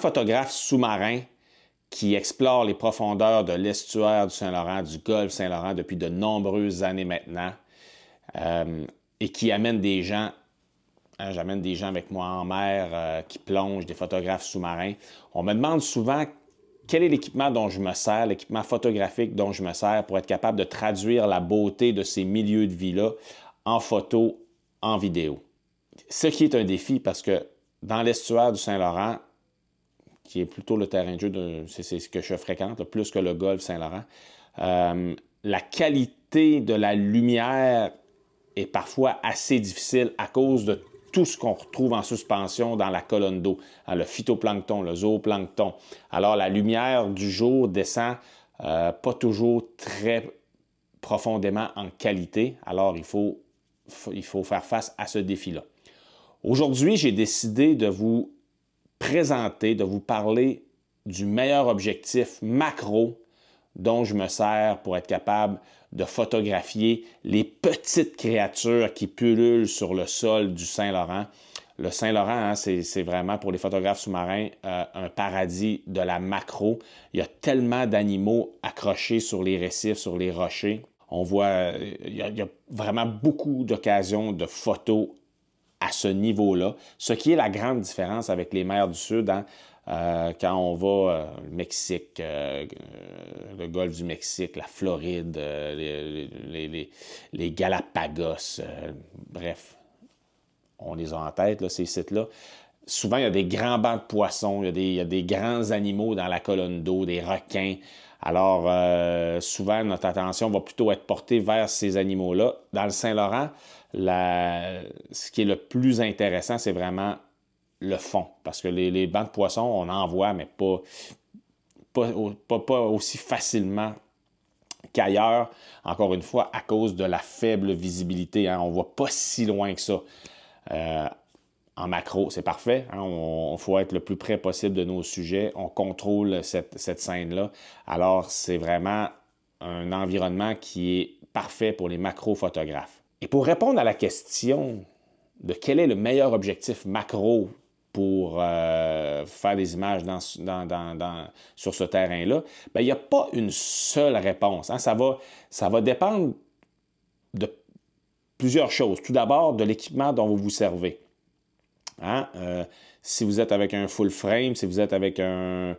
photographe sous-marin qui explore les profondeurs de l'estuaire du Saint-Laurent, du golfe Saint-Laurent depuis de nombreuses années maintenant, et qui amène des gens, hein, j'amène des gens avec moi en mer qui plongent, des photographes sous-marins. On me demande souvent quel est l'équipement dont je me sers, l'équipement photographique dont je me sers pour être capable de traduire la beauté de ces milieux de vie-là en photo, en vidéo. Ce qui est un défi parce que dans l'estuaire du Saint-Laurent, qui est plutôt le terrain de jeu, c'est ce que je fréquente, là, plus que le golfe Saint-Laurent, la qualité de la lumière est parfois assez difficile à cause de tout ce qu'on retrouve en suspension dans la colonne d'eau, hein, le phytoplancton, le zooplancton. Alors, la lumière du jour descend pas toujours très profondément en qualité, alors il faut faire face à ce défi-là. Aujourd'hui, j'ai décidé de vous présenter, de vous parler du meilleur objectif macro dont je me sers pour être capable de photographier les petites créatures qui pullulent sur le sol du Saint-Laurent. Le Saint-Laurent, hein, c'est vraiment pour les photographes sous-marins un paradis de la macro. Il y a tellement d'animaux accrochés sur les récifs, sur les rochers. On voit, il y a vraiment beaucoup d'occasions de photos à ce niveau-là, ce qui est la grande différence avec les mers du Sud, hein, quand on va au Mexique, le golfe du Mexique, la Floride, les Galapagos, bref, on les a en tête, là, ces sites-là. Souvent, il y a des grands bancs de poissons, il y a des grands animaux dans la colonne d'eau, des requins. Alors, souvent, notre attention va plutôt être portée vers ces animaux-là. Dans le Saint-Laurent, ce qui est le plus intéressant, c'est vraiment le fond. Parce que les bancs de poissons, on en voit, mais pas aussi facilement qu'ailleurs, encore une fois, à cause de la faible visibilité. Hein. On ne voit pas si loin que ça. En macro, c'est parfait. Hein? On faut être le plus près possible de nos sujets. On contrôle cette scène-là. Alors, c'est vraiment un environnement qui est parfait pour les macro-photographes. Et pour répondre à la question de quel est le meilleur objectif macro pour faire des images sur ce terrain-là, bien, il n'y a pas une seule réponse. Hein? Ça va dépendre de plusieurs choses. Tout d'abord, de l'équipement dont vous vous servez. Hein? Si vous êtes avec un full frame, si vous êtes avec un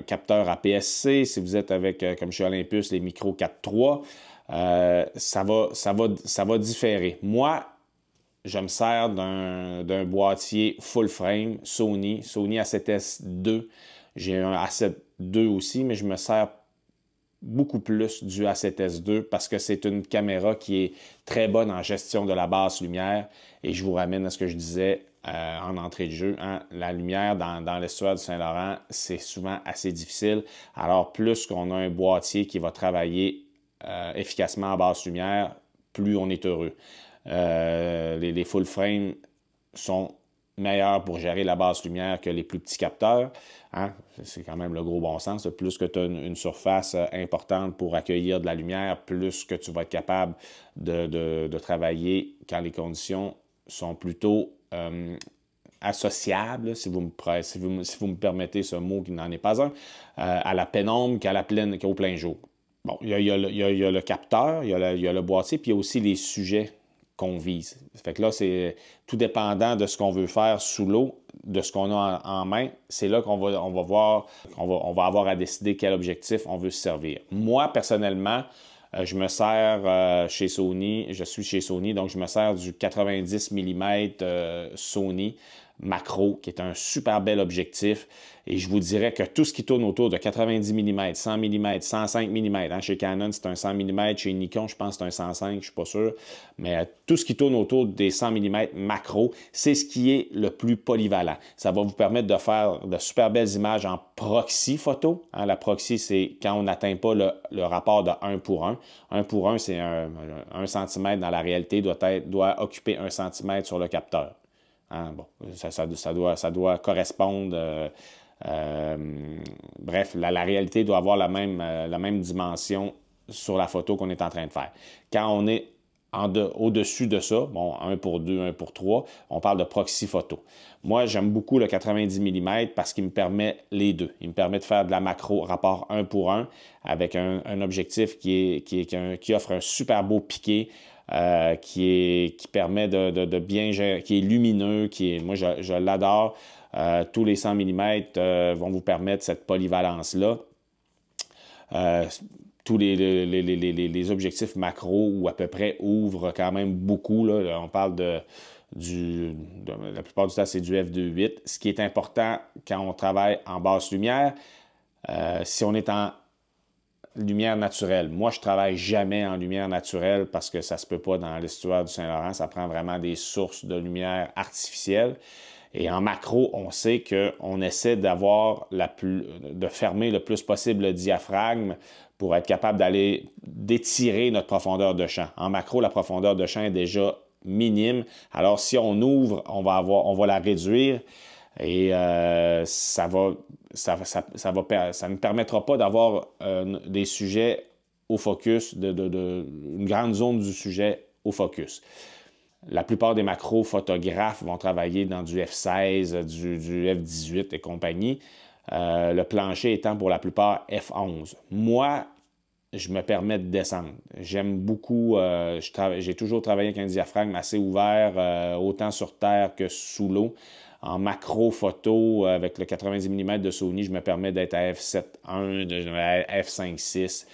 capteur APS-C, si vous êtes avec, comme chez Olympus, les Micro 4.3, ça va différer. Moi, je me sers d'un boîtier full frame Sony A7S II. J'ai un A7 II aussi, mais je me sers beaucoup plus du A7S II parce que c'est une caméra qui est très bonne en gestion de la basse lumière. Et je vous ramène à ce que je disais en entrée de jeu. Hein? La lumière dans l'estuaire du Saint-Laurent, c'est souvent assez difficile. Alors, plus qu'on a un boîtier qui va travailler efficacement en basse lumière, plus on est heureux. Les full frame sont meilleurs pour gérer la basse lumière que les plus petits capteurs. Hein? C'est quand même le gros bon sens. Plus que tu as une surface importante pour accueillir de la lumière, plus que tu vas être capable de travailler quand les conditions sont plutôt associables, si vous me permettez ce mot qui n'en est pas un, à la pénombre qu'au plein jour. Bon, il y a le capteur, il y a le boîtier, puis il y a aussi les sujets qu'on vise. Fait que là, c'est tout dépendant de ce qu'on veut faire sous l'eau, de ce qu'on a en main. C'est là qu'on va avoir à décider quel objectif on veut se servir. Moi, personnellement, je me sers chez Sony, je suis chez Sony, donc je me sers du 90 mm Sony macro, qui est un super bel objectif. Et je vous dirais que tout ce qui tourne autour de 90 mm, 100 mm, 105 mm, hein, chez Canon, c'est un 100 mm, chez Nikon, je pense que c'est un 105, je ne suis pas sûr. Mais tout ce qui tourne autour des 100 mm macro, c'est ce qui est le plus polyvalent. Ça va vous permettre de faire de super belles images en proxy photo. Hein, la proxy, c'est quand on n'atteint pas le rapport de 1 pour 1. 1 pour 1, c'est 1 cm dans la réalité, doit occuper 1 cm sur le capteur. Hein, bon, ça doit correspondre. Bref, la réalité doit avoir la même dimension sur la photo qu'on est en train de faire. Quand on est Au-dessus de ça, bon, 1 pour 2, 1 pour 3, on parle de proxy photo. Moi, j'aime beaucoup le 90 mm parce qu'il me permet les deux. Il me permet de faire de la macro rapport 1 pour 1 avec un objectif qui offre un super beau piqué, qui permet de bien gérer, qui est lumineux, moi, je l'adore. Tous les 100 mm vont vous permettre cette polyvalence-là. Tous les objectifs macro ou à peu près ouvrent quand même beaucoup. Là. On parle la plupart du temps, c'est du f2.8. Ce qui est important quand on travaille en basse lumière, si on est en lumière naturelle. Moi, je ne travaille jamais en lumière naturelle parce que ça ne se peut pas dans l'estuaire du Saint-Laurent. Ça prend vraiment des sources de lumière artificielle. Et en macro, on sait qu'on essaie de fermer le plus possible le diaphragme pour être capable d'étirer notre profondeur de champ. En macro, la profondeur de champ est déjà minime. Alors, si on ouvre, on va la réduire et ça ne permettra pas d'avoir des sujets au focus, une grande zone du sujet au focus. La plupart des macro-photographes vont travailler dans du F16, du F18 et compagnie. Le plancher étant pour la plupart F11. Moi, je me permets de descendre. J'aime beaucoup, j'ai toujours travaillé avec un diaphragme assez ouvert, autant sur terre que sous l'eau. En macro photo, avec le 90 mm de Sony, je me permets d'être à f7.1, à f5.6.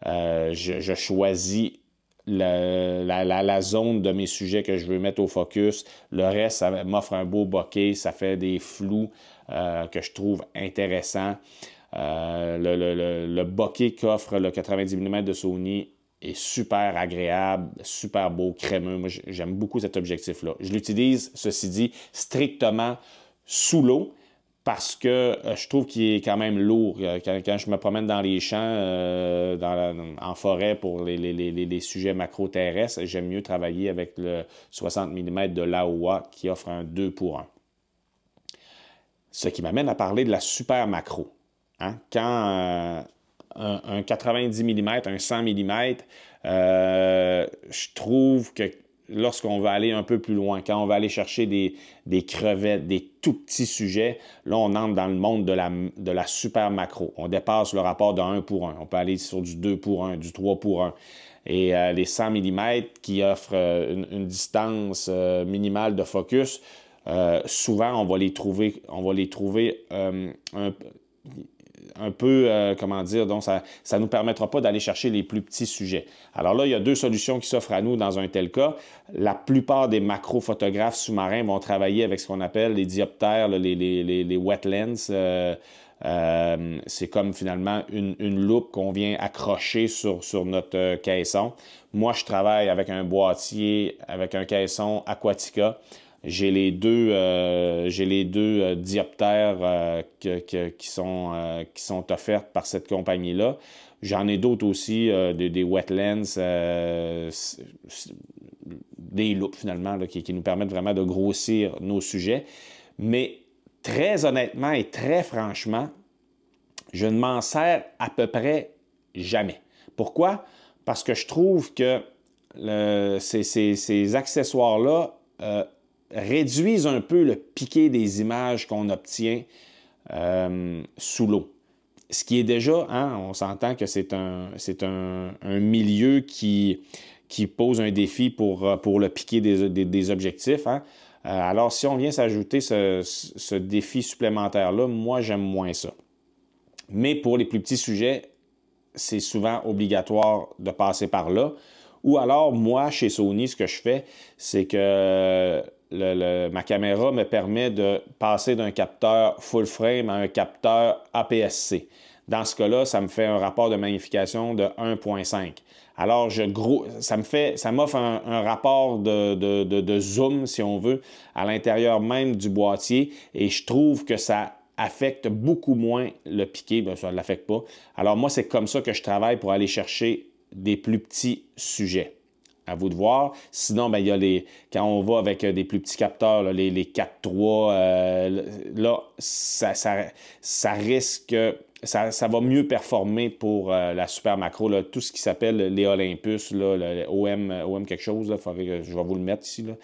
Je choisis la zone de mes sujets que je veux mettre au focus. Le reste, ça m'offre un beau bokeh, ça fait des flous que je trouve intéressants. Le bokeh qu'offre le 90 mm de Sony est super agréable, super beau, crémeux. Moi, j'aime beaucoup cet objectif-là. Je l'utilise, ceci dit, strictement sous l'eau parce que je trouve qu'il est quand même lourd. Quand je me promène dans les champs, en forêt pour les sujets macro-terrestres, j'aime mieux travailler avec le 60 mm de Laowa qui offre un 2 pour 1. Ce qui m'amène à parler de la super macro. Hein? Quand un 90 mm, un 100 mm, je trouve que lorsqu'on va aller un peu plus loin, quand on va aller chercher des crevettes, des tout petits sujets, là, on entre dans le monde de la super macro. On dépasse le rapport de 1 pour 1. On peut aller sur du 2 pour 1, du 3 pour 1. Et les 100 mm qui offrent une distance minimale de focus, souvent, on va les trouver un peu, comment dire, donc ça ne nous permettra pas d'aller chercher les plus petits sujets. Alors là, il y a deux solutions qui s'offrent à nous dans un tel cas. La plupart des macro-photographes sous-marins vont travailler avec ce qu'on appelle les dioptères, les wet lens. C'est comme finalement une loupe qu'on vient accrocher sur notre caisson. Moi, je travaille avec un boîtier, avec un caisson Aquatica. J'ai les deux dioptères qui sont offertes par cette compagnie-là. J'en ai d'autres aussi, des wet lens, des loupes finalement, là, qui nous permettent vraiment de grossir nos sujets. Mais très honnêtement et très franchement, je ne m'en sers à peu près jamais. Pourquoi? Parce que je trouve que ces accessoires-là réduisent un peu le piqué des images qu'on obtient sous l'eau. Ce qui est déjà, hein, on s'entend que c'est un milieu qui pose un défi pour le piqué des objectifs. Hein. Alors, si on vient s'ajouter ce défi supplémentaire-là, moi, j'aime moins ça. Mais pour les plus petits sujets, c'est souvent obligatoire de passer par là. Ou alors, moi, chez Sony, ce que je fais, c'est que ma caméra me permet de passer d'un capteur full frame à un capteur APS-C. Dans ce cas-là, ça me fait un rapport de magnification de 1.5. Alors, ça m'offre un rapport de zoom, si on veut, à l'intérieur même du boîtier et je trouve que ça affecte beaucoup moins le piqué. Bien, ça ne l'affecte pas. Alors, moi, c'est comme ça que je travaille pour aller chercher des plus petits sujets. À vous de voir. Sinon, bien, il y a quand on va avec des plus petits capteurs, là, les 4.3, là, ça risque ça va mieux performer pour la super macro. Là, tout ce qui s'appelle les Olympus, là, le OM quelque chose, là, je vais vous le mettre ici. Là.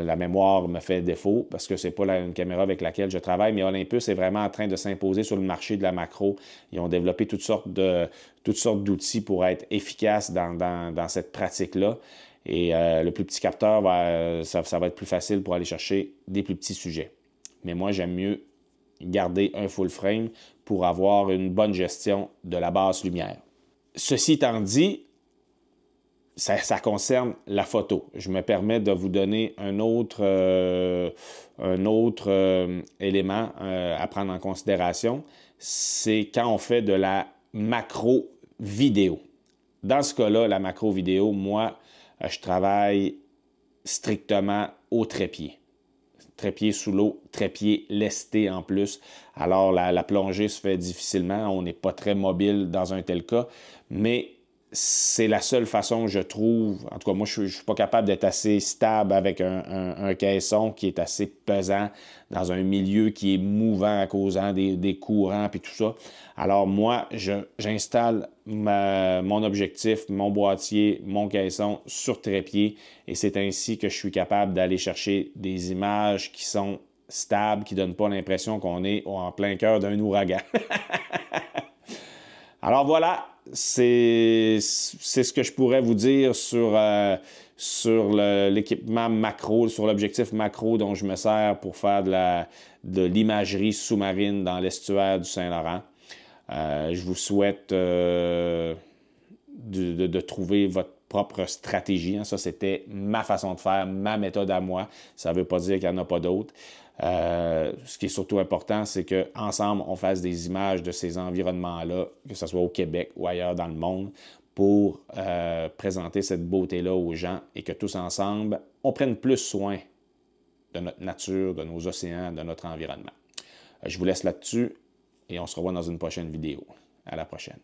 La mémoire me fait défaut parce que ce n'est pas une caméra avec laquelle je travaille, mais Olympus est vraiment en train de s'imposer sur le marché de la macro. Ils ont développé toutes sortes d'outils pour être efficaces dans cette pratique-là. Et le plus petit capteur, ça va être plus facile pour aller chercher des plus petits sujets. Mais moi, j'aime mieux garder un full frame pour avoir une bonne gestion de la basse lumière. Ceci étant dit, ça concerne la photo. Je me permets de vous donner un autre élément à prendre en considération. C'est quand on fait de la macro vidéo. Dans ce cas-là, la macro vidéo, moi, je travaille strictement au trépied. Trépied sous l'eau, trépied lesté en plus. Alors, la plongée se fait difficilement. On n'est pas très mobile dans un tel cas. Mais c'est la seule façon, je trouve, en tout cas, moi, je ne suis pas capable d'être assez stable avec un caisson qui est assez pesant dans un milieu qui est mouvant à cause des courants et tout ça. Alors, moi, j'installe mon objectif, mon boîtier, mon caisson sur trépied et c'est ainsi que je suis capable d'aller chercher des images qui sont stables, qui ne donnent pas l'impression qu'on est en plein cœur d'un ouragan. Alors voilà, c'est ce que je pourrais vous dire sur l'équipement macro, sur l'objectif macro dont je me sers pour faire de l'imagerie sous-marine dans l'estuaire du Saint-Laurent. Je vous souhaite de trouver votre propre stratégie. Ça, c'était ma façon de faire, ma méthode à moi. Ça ne veut pas dire qu'il n'y en a pas d'autres. Ce qui est surtout important, c'est qu'ensemble, on fasse des images de ces environnements-là, que ce soit au Québec ou ailleurs dans le monde, pour présenter cette beauté-là aux gens et que tous ensemble, on prenne plus soin de notre nature, de nos océans, de notre environnement. Je vous laisse là-dessus et on se revoit dans une prochaine vidéo. À la prochaine.